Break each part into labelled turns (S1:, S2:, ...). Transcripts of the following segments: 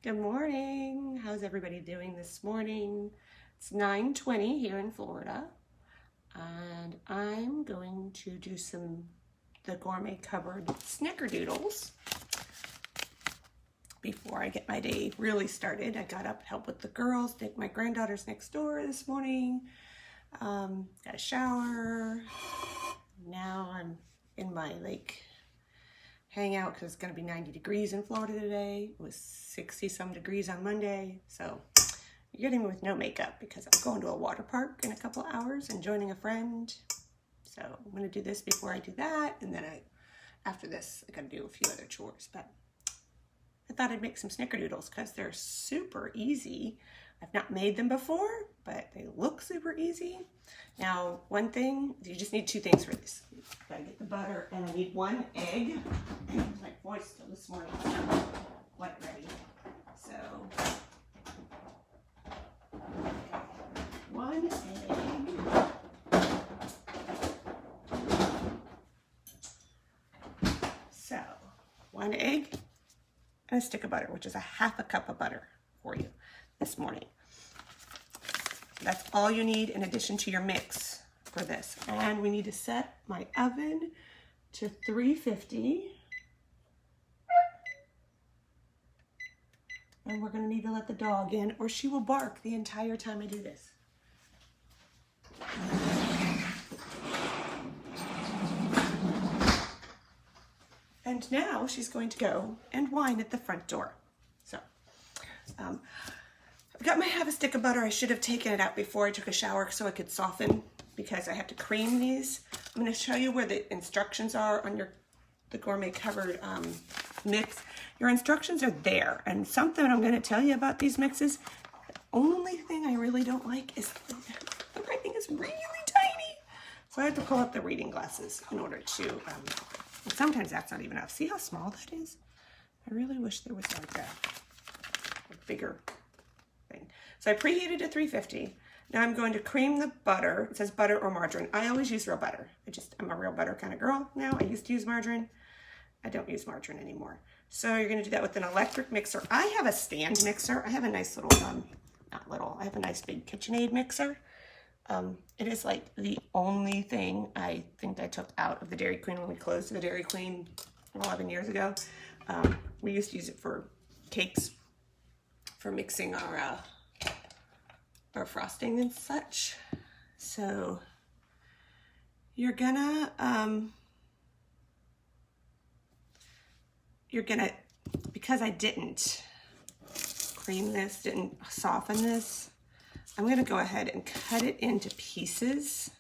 S1: Good morning. How's everybody doing this morning? It's 9:20 here in Florida, and I'm going to do the Gourmet Cupboard Snickerdoodles. Before I get my day really started, I got up, helped with the girls, take my granddaughters next door this morning, got a shower. Now I'm in my hangout because it's going to be 90 degrees in Florida today. It was 60 some degrees on Monday. So you're getting me with no makeup because I'm going to a water park in a couple of hours and joining a friend. So I'm going to do this before I do that. And then after this, I got to do a few other chores. But I thought I'd make some Snickerdoodles because they're super easy. I've not made them before, but they look super easy. Now, one thing, you just need two things for this. Gotta get the butter, and I need one egg. My voice still this morning is not quite ready. So, one egg. So, one egg and a stick of butter, which is a half a cup of butter for you this morning. That's all you need in addition to your mix for this. And we need to set my oven to 350. And we're gonna need to let the dog in or she will bark the entire time I do this. And now she's going to go and whine at the front door. So, I have a stick of butter. I should have taken it out before I took a shower so I could soften because I have to cream these. I'm going to show you where the instructions are on the Gourmet Cupboard mix. Your instructions are there. And something I'm going to tell you about these mixes, the only thing I really don't like is the writing is really tiny. So I have to pull up the reading glasses in order to, and sometimes that's not even enough. See how small that is? I really wish there was like a bigger thing. So I preheated to 350. Now I'm going to cream the butter. It says butter or margarine. I always use real butter. I'm a real butter kind of girl now. I used to use margarine. I don't use margarine anymore. So you're going to do that with an electric mixer. I have a stand mixer. I have a nice little, I have a nice big KitchenAid mixer. It is like the only thing I think I took out of the Dairy Queen when we closed the Dairy Queen 11 years ago. We used to use it for cakes, for mixing our frosting and such. So you're gonna because I didn't cream this, didn't soften this, I'm gonna go ahead and cut it into pieces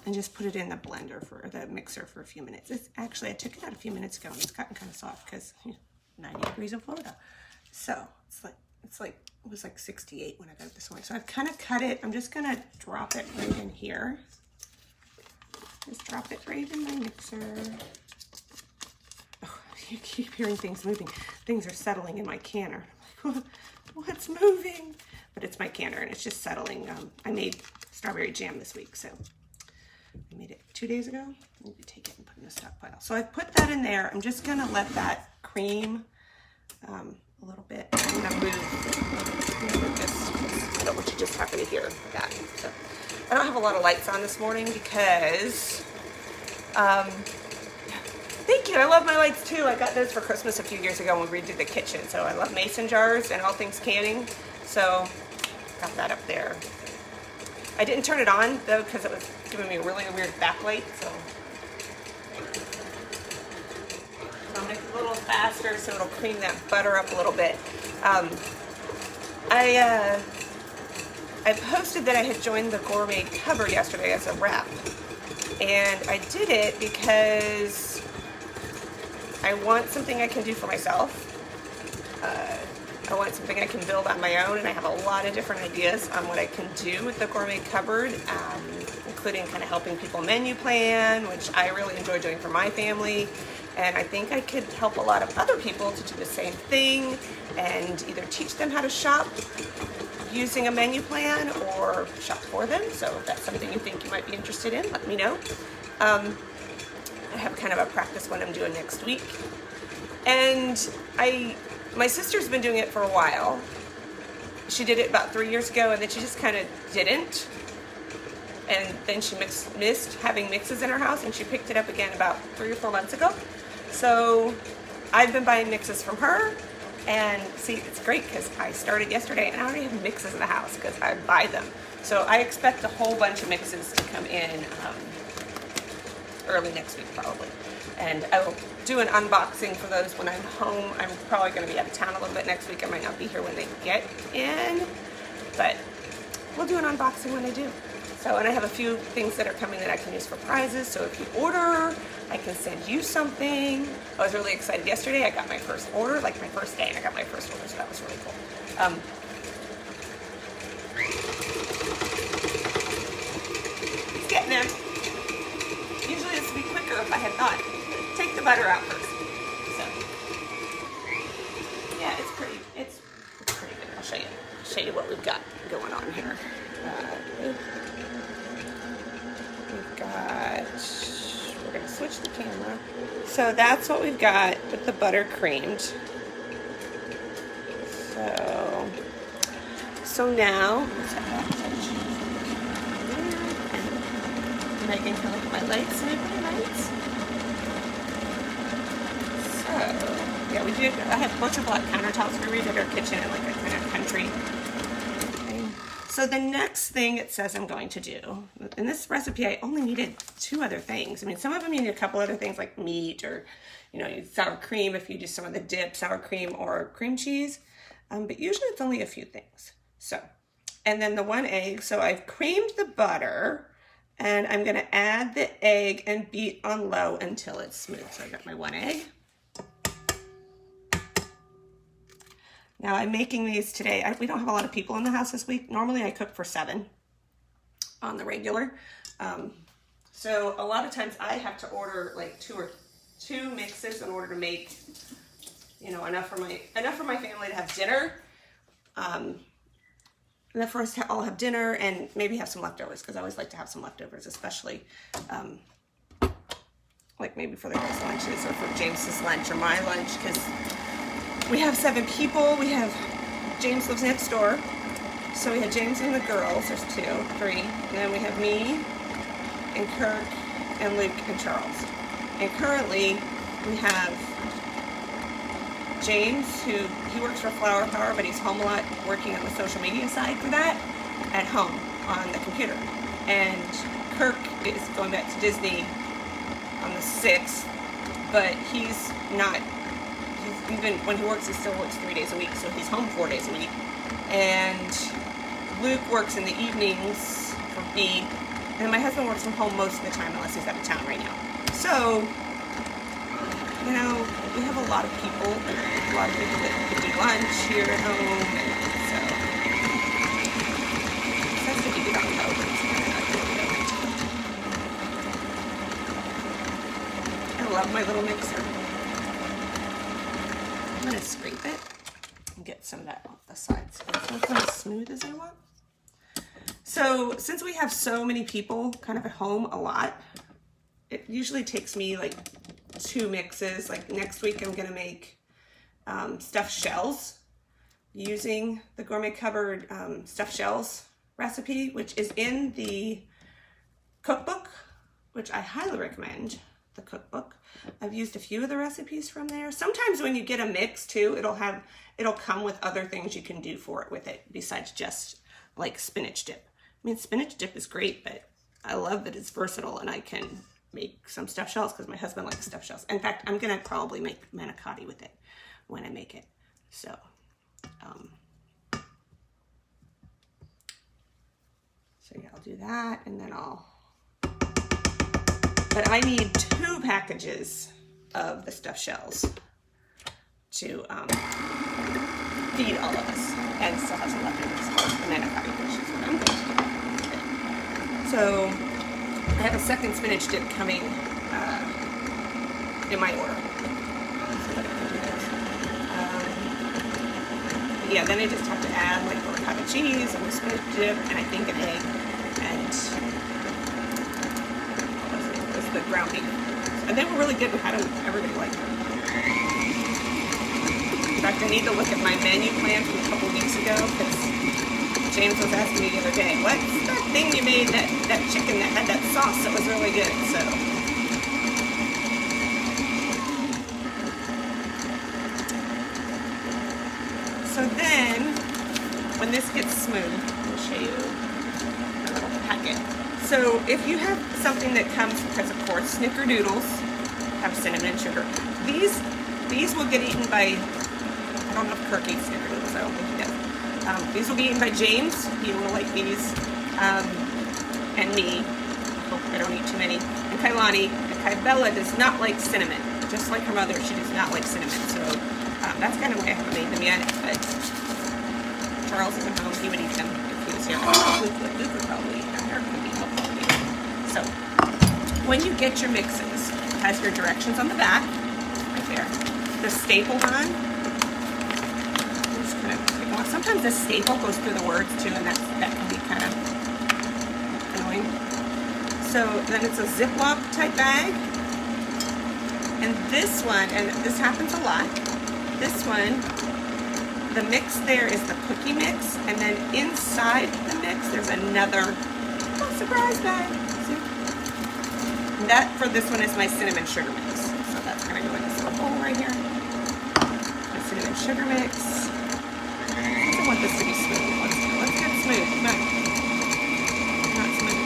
S1: and just put it in the blender for the mixer for a few minutes. I took it out a few minutes ago and it's gotten kind of soft because 90 degrees in Florida. So it was like 68 when I got it this morning. So I've kind of cut it. I'm just gonna drop it right in here. Just drop it right in my mixer. Oh, you keep hearing things moving. Things are settling in my canner. What's moving? But it's my canner and it's just settling. I made strawberry jam this week, so I made it 2 days ago. I need to take it and put it in a stockpile. So I put that in there. I'm just gonna let that cream a little bit. I'm gonna move this. I don't want you just happen to hear that. So I don't have a lot of lights on this morning because, thank you, I love my lights too. I got those for Christmas a few years ago when we redid the kitchen. So I love mason jars and all things canning. So got that up there. I didn't turn it on though because it was giving me a really weird backlight. So I'll make it a little faster so it'll cream that butter up a little bit. I posted that I had joined the Gourmet Cupboard yesterday as a rep. And I did it because I want something I can do for myself. I want something I can build on my own, and I have a lot of different ideas on what I can do with the Gourmet Cupboard, including kind of helping people menu plan, which I really enjoy doing for my family. And I think I could help a lot of other people to do the same thing and either teach them how to shop using a menu plan or shop for them. So if that's something you think you might be interested in, let me know. I have kind of a practice one I'm doing next week. And I My sister's been doing it for a while. She did it about 3 years ago, and then she just kind of didn't. And then she missed having mixes in her house, and she picked it up again about 3 or 4 months ago. So I've been buying mixes from her, and see, it's great because I started yesterday and I already have mixes in the house because I buy them. So I expect a whole bunch of mixes to come in early next week probably. And I will do an unboxing for those when I'm home. I'm probably going to be out of town a little bit next week. I might not be here when they get in, but we'll do an unboxing when they do. So, and I have a few things that are coming that I can use for prizes. So if you order, I can send you something. I was really excited yesterday. I got my first order, like my first day, and I got my first order, so that was really cool. It's getting there. Usually this would be quicker if I had not. Take the butter out first. So, yeah, it's pretty good. I'll show you what we've got going on here. We're going to switch the camera. So that's what we've got with the butter creamed. So now, let's have that touch. Megan can look at my lights and my lights. So, yeah, I have a bunch of black countertops. We redid our kitchen in like a kind of country. So the next thing it says I'm going to do, in this recipe I only needed 2 other things. I mean, some of them you need a couple other things like meat or, sour cream if you do some of the dip, sour cream or cream cheese. But usually it's only a few things. So, and then the 1 egg. So I've creamed the butter and I'm going to add the egg and beat on low until it's smooth. So I got my 1 egg. Now I'm making these today. We don't have a lot of people in the house this week. Normally I cook for 7 on the regular. So a lot of times I have to order like 2 mixes in order to make, enough for my family to have dinner. Enough for us to all have dinner and maybe have some leftovers because I always like to have some leftovers, especially like maybe for the girls' lunches or for James's lunch or my lunch because we have 7 people. James lives next door. So we have James and the girls. There's 2, 3. And then we have me and Kirk and Luke and Charles. And currently we have James, he works for Flower Power, but he's home a lot working on the social media side for that at home on the computer. And Kirk is going back to Disney on the 6th, but he's not. Even when he works, he still works 3 days a week, so he's home 4 days a week. And Luke works in the evenings for B, and my husband works from home most of the time unless he's out of town right now. So, we have a lot of people that do lunch here at home, and so it has to be good on the but it's kind of not good. I love my little mixer. I'm going to scrape it and get some of that off the sides so it's not as smooth as I want. So since we have so many people kind of at home a lot, it usually takes me like 2 mixes. Like next week I'm going to make stuffed shells using the Gourmet Cupboard stuffed shells recipe, which is in the cookbook, which I highly recommend, the cookbook. I've used a few of the recipes from there. Sometimes when you get a mix too, it'll come with other things you can do for it with it besides just like spinach dip. I mean, spinach dip is great, but I love that it's versatile and I can make some stuffed shells because my husband likes stuffed shells. In fact, I'm gonna probably make manicotti with it when I make it. So, yeah, I'll do that and then but I need 2 packages of the stuffed shells to feed all of us and still have some leftovers. And then I've got dishes what I'm going to do. So I have a second spinach dip coming in my order. Yeah, then I just have to add like a ricotta cheese and the spinach dip and I think an egg and the ground beef. And they were really good. We had them, everybody liked them. But I fact, I need to look at my menu plan from a couple weeks ago because James was asking me the other day, what's that thing you made, that chicken that had that sauce that was really good, So then, when this gets smooth, I'll show you a little packet. So if you have something that comes, because of course Snickerdoodles have cinnamon and sugar. These will get eaten by, I don't know if Kirk eats Snickerdoodles, I don't think he does. These will be eaten by James, he will like these, and me. Hope I don't eat too many. And Kailani, and Kaibella does not like cinnamon. Just like her mother, she does not like cinnamon. So that's kind of why I haven't made them yet, but Charles isn't home, he would eat them if he was here. Luke would probably eat them. Eric would be helpful. So, when you get your mixes, it has your directions on the back, right there. The staple on. I'm just gonna take them off. Sometimes the staple goes through the words too, and that can be kind of annoying. So then it's a Ziploc type bag. And this one, and this happens a lot, this one, the mix there is the cookie mix, and then inside the mix there's another surprise bag. See? And that for this one is my cinnamon sugar mix. So that's gonna go in this little bowl right here. My cinnamon sugar mix. I don't want this to be smooth. Let's get smooth. Come on. Not smooth.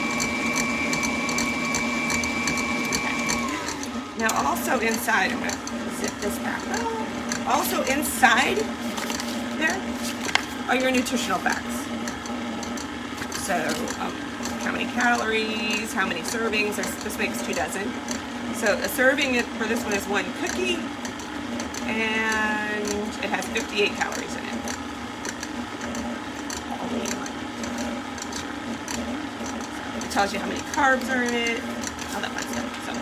S1: Okay. Now also inside, I'm gonna zip this back. Also inside there are your nutritional facts. So how many calories, how many servings, this makes 2 dozen. So a serving for this one is 1 cookie, and it has 58 calories in it. It tells you how many carbs are in it, all that fun stuff. So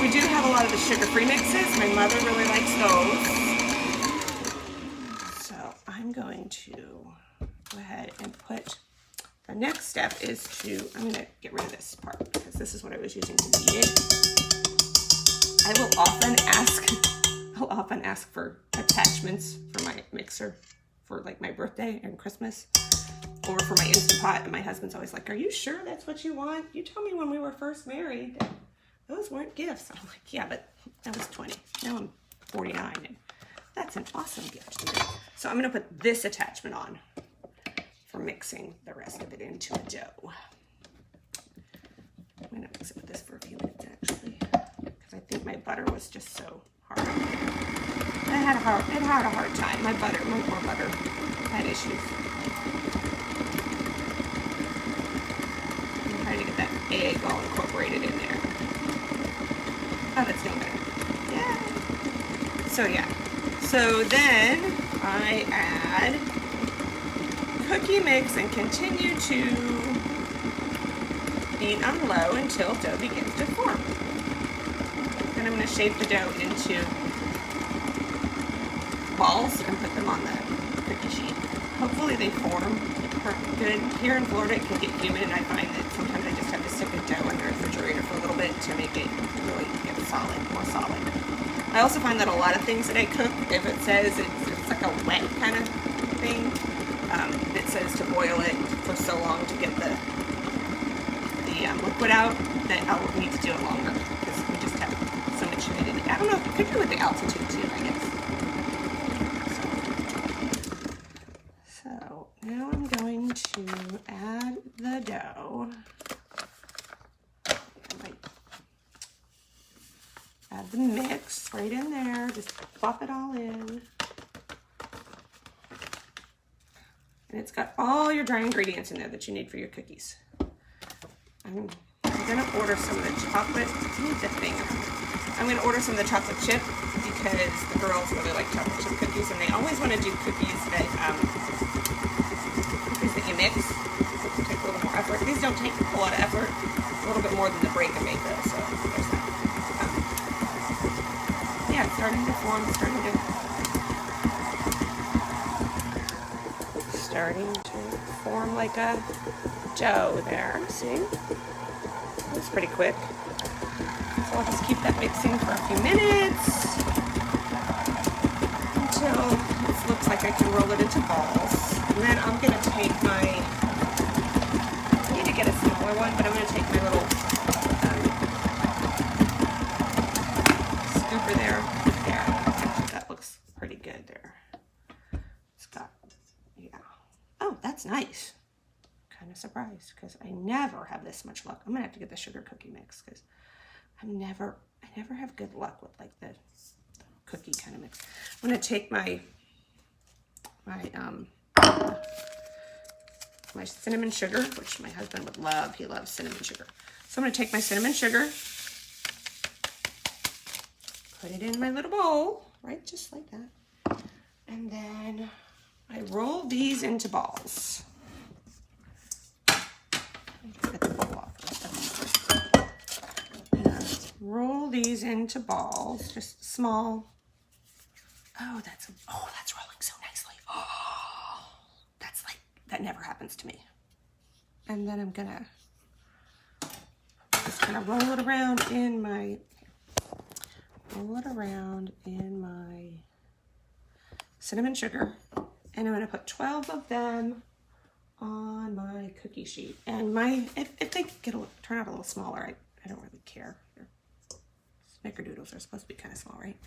S1: we do have a lot of the sugar-free mixes. My mother really likes those. So I'm going to go ahead and put, the next step is to, I'm going to get rid of this part because this is what I was using to knead it. I will often ask for attachments for my mixer for like my birthday and Christmas, or for my Instant Pot, and my husband's always like, are you sure that's what you want? You told me when we were first married that those weren't gifts. I'm like, yeah, but I was 20. Now I'm 49, and that's an awesome gift to me. So I'm going to put this attachment on for mixing the rest of it into a dough. I'm going to mix it with this for a few minutes, actually, because I think my butter was just so hard. It had a hard time. My poor butter had issues. I'm trying to get that egg all incorporated in there. Oh, that's doing better. Yeah. So yeah. So then I add cookie mix and continue to beat on low until dough begins to form. Then I'm going to shape the dough into balls and put them on the cookie sheet. Hopefully they form good. Here in Florida it can get humid, and I find that sometimes I just have to stick a dough in the refrigerator for a little bit to make it really get solid, more solid. I also find that a lot of things that I cook, if it says it's like a wet kind of thing, it says to boil it for so long to get the liquid out, that I'll need to do it longer because we just have so much humidity. I don't know, it could be with the altitude too, I guess. So now I'm going to add the dough. Add the mix right in there, just plop it all in. And it's got all your dry ingredients in there that you need for your cookies. I'm gonna order some of the chocolate, I'm gonna order some of the chocolate chip because the girls really like chocolate chip cookies, and they always want to do cookies that you mix. They take a little more effort. These don't take a lot of effort, a little bit more than the break and bake though, so there's that. Yeah, it's starting to form, starting to form like a dough there. See? That's pretty quick. So I'll just keep that mixing for a few minutes. until it looks like I can roll it into balls. And then I'm going to take my, I need to get a smaller one, but I'm going to take my little scooper there. That looks pretty good there. It's got, yeah. Oh, that's nice. Kind of surprised because I never have this much luck. I'm going to have to get the sugar cookie mix because I never have good luck with like the cookie kind of mix. I'm going to take my cinnamon sugar, which my husband would love. He loves cinnamon sugar. So I'm going to take my cinnamon sugar, put it in my little bowl, right, just like that. And then I roll these into balls. Get the bowl off first. Roll these into balls, just small. Oh, that's rolling so nicely. Oh, that's like, that never happens to me. And then I'm just gonna roll it around in my cinnamon sugar. And I'm gonna put 12 of them on my cookie sheet. And if they turn out a little smaller, I don't really care. Snickerdoodles are supposed to be kind of small, right?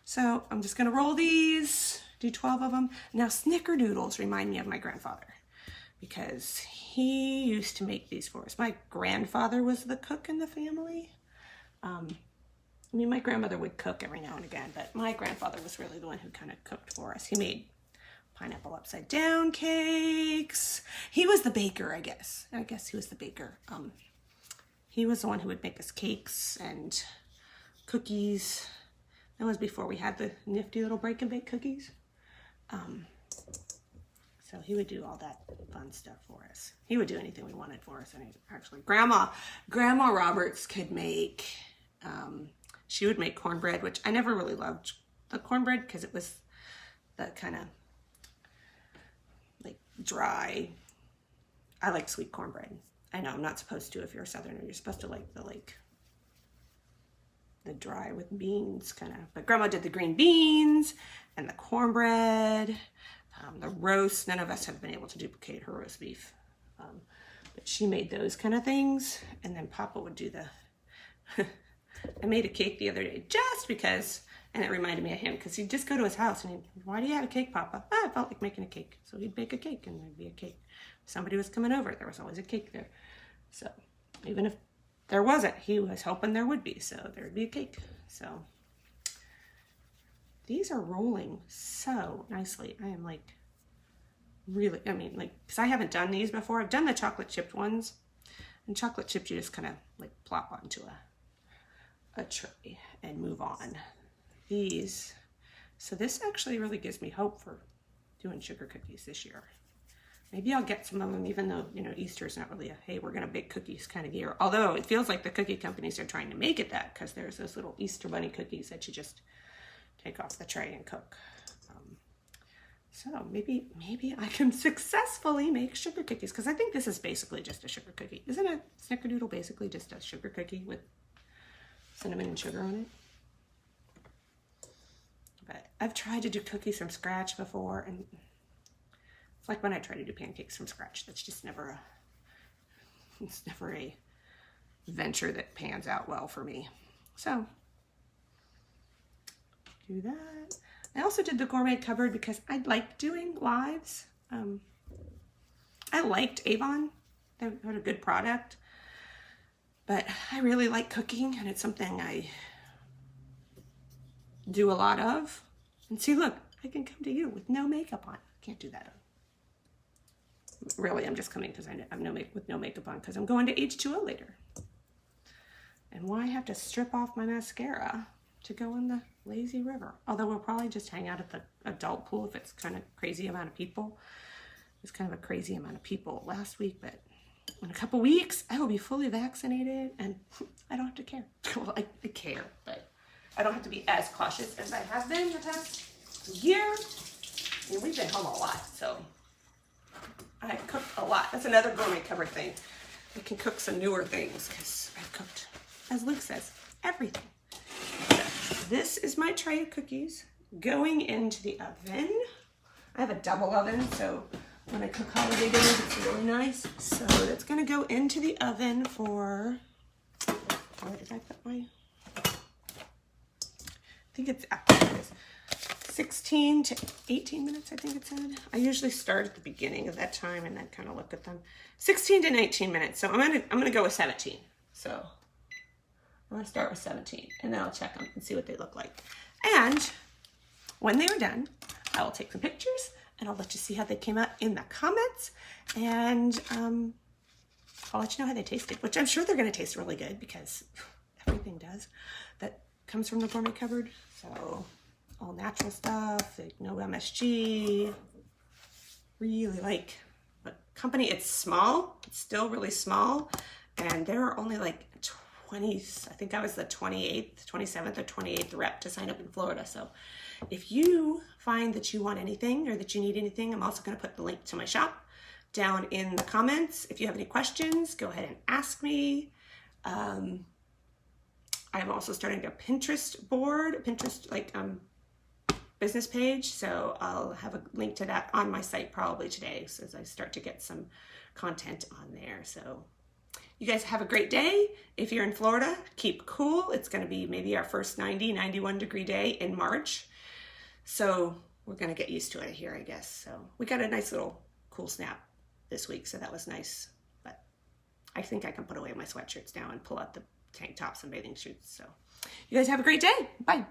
S1: So I'm just gonna roll these, do 12 of them. Now Snickerdoodles remind me of my grandfather because he used to make these for us. My grandfather was the cook in the family. I mean, my grandmother would cook every now and again, but my grandfather was really the one who kind of cooked for us. He made pineapple upside down cakes. He was the baker, I guess. I guess he was the baker. He was the one who would make us cakes and cookies. That was before we had the nifty little break and bake cookies. So he would do all that fun stuff for us. He would do anything we wanted for us. And actually, Grandma Roberts could make, she would make cornbread, which I never really loved the cornbread because it was the kind of like dry. I like sweet cornbread. I know I'm not supposed to if you're a Southerner. You're supposed to like the dry with beans kind of, but Grandma did the green beans and the cornbread, the roast. None of us have been able to duplicate her roast beef, but she made those kind of things. And then Papa would do the, I made a cake the other day just because, and it reminded me of him because he'd just go to his house and why do you have a cake, Papa? I felt like making a cake. So he'd bake a cake and there'd be a cake. If somebody was coming over, there was always a cake there. So even if there wasn't, he was hoping there would be, so there'd be a cake. So these are rolling so nicely. I am like really, I mean, like, because I haven't done these before. I've done the chocolate chipped ones, and chocolate chipped you just kind of like plop onto a tray and move on. These, so this actually really gives me hope for doing sugar cookies this year. Maybe I'll get some of them, even though, you know, Easter's not really a, hey, we're going to bake cookies kind of year. Although it feels like the cookie companies are trying to make it that because there's those little Easter bunny cookies that you just take off the tray and cook. So maybe I can successfully make sugar cookies because I think this is basically just a sugar cookie. Isn't a Snickerdoodle basically just a sugar cookie with cinnamon and sugar on it? But I've tried to do cookies from scratch before, and it's like when I try to do pancakes from scratch. That's just never a venture that pans out well for me. So do that. I also did the Gourmet Cupboard because I liked doing lives. I liked Avon. They had a good product. But I really like cooking, and it's something I do a lot of. And see, look, I can come to you with no makeup on. I can't do that. Really, I'm just coming because I'm with no makeup on because I'm going to H2O later. And why have to strip off my mascara to go in the lazy river? Although we'll probably just hang out at the adult pool if it's kind of crazy amount of people. It's kind of a crazy amount of people last week, but in a couple weeks, I will be fully vaccinated and I don't have to care. Well, I care, but I don't have to be as cautious as I have been the past year. I mean, we've been home a lot, so I cooked a lot. That's another Gourmet Cupboard thing. I can cook some newer things because I've cooked, as Luke says, everything. So this is my tray of cookies. going into the oven. I have a double oven, so when I cook holiday dinners, it's really nice. So that's gonna go into the oven for, where did I put my, I think it's, there it is. 16 to 18 minutes, I think it said. I usually start at the beginning of that time and then kind of look at them. 16 to 19 minutes, so I'm gonna go with 17. So I'm gonna start with 17, and then I'll check them and see what they look like. And when they are done, I will take some pictures and I'll let you see how they came out in the comments, and I'll let you know how they tasted, which I'm sure they're gonna taste really good because everything does that comes from the Gourmet Cupboard. So all natural stuff, no MSG. Really like the company. It's small, it's still really small, and there are only like 20, I think I was the 27th or 28th rep to sign up in Florida. So if you find that you want anything or that you need anything, I'm also going to put the link to my shop down in the comments. If you have any questions, go ahead and ask me. I'm also starting a Pinterest board, business page, so I'll have a link to that on my site probably today, so as I start to get some content on there. So you guys have a great day. If you're in Florida, keep cool. It's going to be maybe our first 91 degree day in March, so we're going to get used to it here, I guess. So we got a nice little cool snap this week, so that was nice. But I think I can put away my sweatshirts now and pull out the tank tops and bathing suits. So you guys have a great day. Bye.